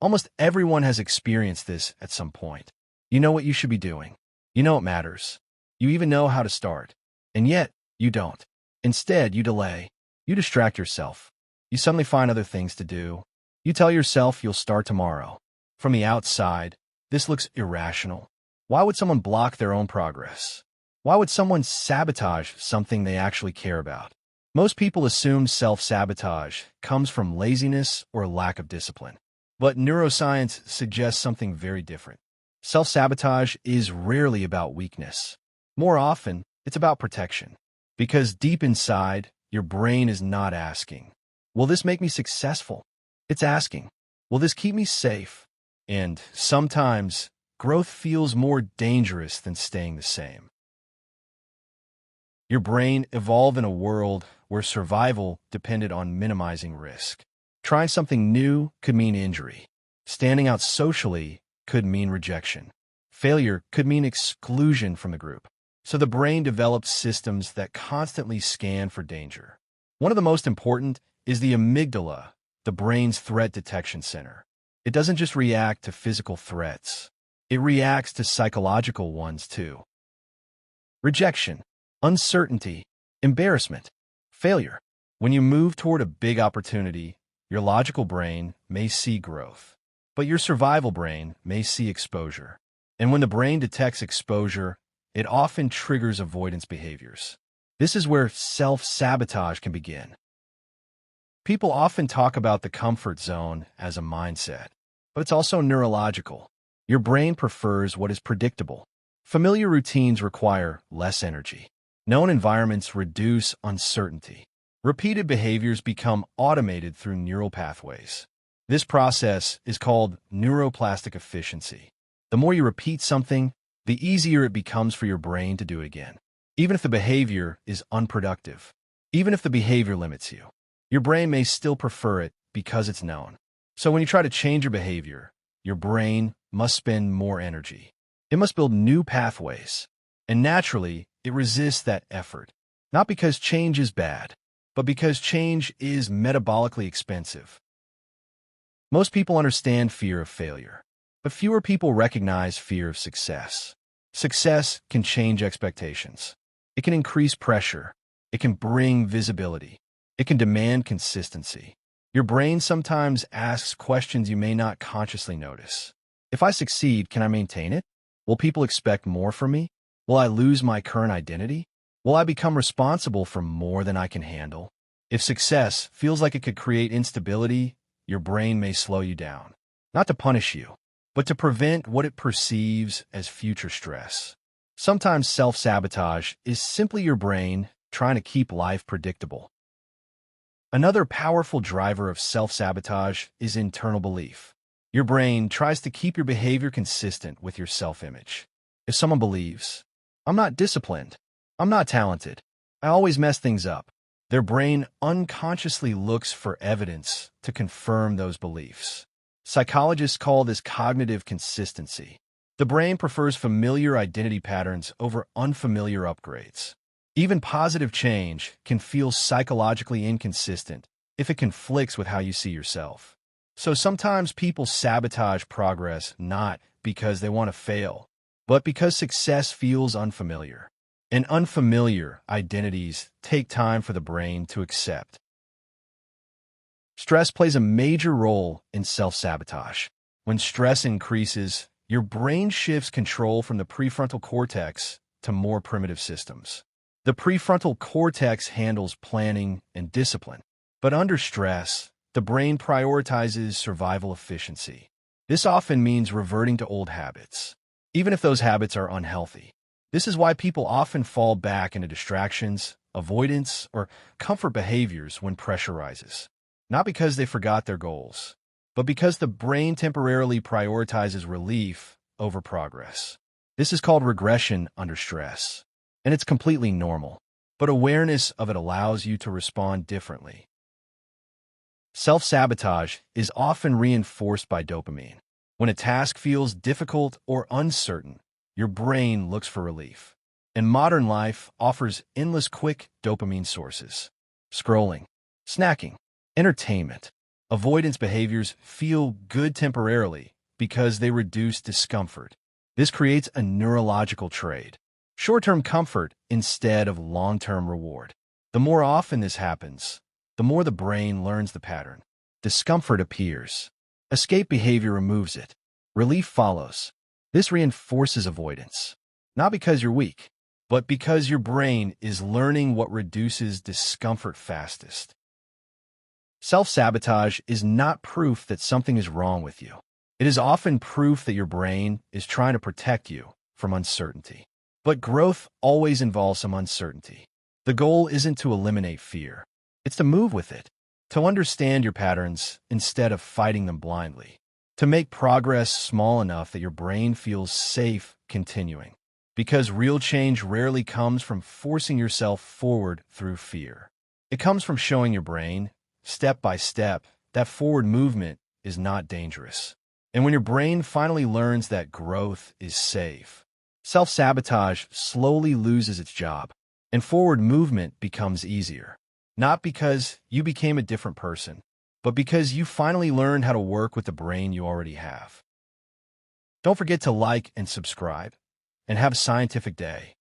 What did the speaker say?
Almost everyone has experienced this at some point. You know what you should be doing. You know it matters. You even know how to start. And yet, you don't. Instead, you delay. You distract yourself. You suddenly find other things to do. You tell yourself you'll start tomorrow. From the outside, this looks irrational. Why would someone block their own progress? Why would someone sabotage something they actually care about? Most people assume self-sabotage comes from laziness or lack of discipline. But neuroscience suggests something very different. Self-sabotage is rarely about weakness. More often, it's about protection. Because deep inside, your brain is not asking, will this make me successful? It's asking, will this keep me safe? And sometimes, growth feels more dangerous than staying the same. Your brain evolved in a world where survival depended on minimizing risk. Trying something new could mean injury. Standing out socially could mean rejection. Failure could mean exclusion from the group. So the brain developed systems that constantly scan for danger. One of the most important is the amygdala, the brain's threat detection center. It doesn't just react to physical threats. It reacts to psychological ones too. Rejection, uncertainty, embarrassment, failure. When you move toward a big opportunity, your logical brain may see growth, but your survival brain may see exposure. And when the brain detects exposure, it often triggers avoidance behaviors. This is where self-sabotage can begin. People often talk about the comfort zone as a mindset, but it's also neurological. Your brain prefers what is predictable. Familiar routines require less energy. Known environments reduce uncertainty. Repeated behaviors become automated through neural pathways. This process is called neuroplastic efficiency. The more you repeat something, the easier it becomes for your brain to do it again. Even if the behavior is unproductive, even if the behavior limits you, your brain may still prefer it because it's known. So when you try to change your behavior, your brain must spend more energy. It must build new pathways. And naturally, it resists that effort. Not because change is bad, but because change is metabolically expensive. Most people understand fear of failure, but fewer people recognize fear of success. Success can change expectations. It can increase pressure. It can bring visibility. It can demand consistency. Your brain sometimes asks questions you may not consciously notice. If I succeed, can I maintain it? Will people expect more from me? Will I lose my current identity? Will I become responsible for more than I can handle? If success feels like it could create instability, your brain may slow you down. Not to punish you, but to prevent what it perceives as future stress. Sometimes self-sabotage is simply your brain trying to keep life predictable. Another powerful driver of self-sabotage is internal belief. Your brain tries to keep your behavior consistent with your self-image. If someone believes, I'm not disciplined, I'm not talented, I always mess things up, their brain unconsciously looks for evidence to confirm those beliefs. Psychologists call this cognitive consistency. The brain prefers familiar identity patterns over unfamiliar upgrades. Even positive change can feel psychologically inconsistent if it conflicts with how you see yourself. So sometimes people sabotage progress not because they want to fail, but because success feels unfamiliar. And unfamiliar identities take time for the brain to accept. Stress plays a major role in self-sabotage. When stress increases, your brain shifts control from the prefrontal cortex to more primitive systems. The prefrontal cortex handles planning and discipline, but under stress, the brain prioritizes survival efficiency. This often means reverting to old habits, even if those habits are unhealthy. This is why people often fall back into distractions, avoidance, or comfort behaviors when pressure rises. Not because they forgot their goals, but because the brain temporarily prioritizes relief over progress. This is called regression under stress, and it's completely normal, but awareness of it allows you to respond differently. Self-sabotage is often reinforced by dopamine. When a task feels difficult or uncertain, your brain looks for relief. And modern life offers endless quick dopamine sources. Scrolling, snacking, entertainment. Avoidance behaviors feel good temporarily because they reduce discomfort. This creates a neurological trade: short-term comfort instead of long-term reward. The more often this happens, the more the brain learns the pattern. Discomfort appears. Escape behavior removes it. Relief follows. This reinforces avoidance, not because you're weak, but because your brain is learning what reduces discomfort fastest. Self-sabotage is not proof that something is wrong with you. It is often proof that your brain is trying to protect you from uncertainty. But growth always involves some uncertainty. The goal isn't to eliminate fear. It's to move with it, to understand your patterns instead of fighting them blindly, to make progress small enough that your brain feels safe continuing. Because real change rarely comes from forcing yourself forward through fear. It comes from showing your brain, step by step, that forward movement is not dangerous. And when your brain finally learns that growth is safe, self-sabotage slowly loses its job, and forward movement becomes easier. Not because you became a different person, but because you finally learned how to work with the brain you already have. Don't forget to like and subscribe, and have a scientific day.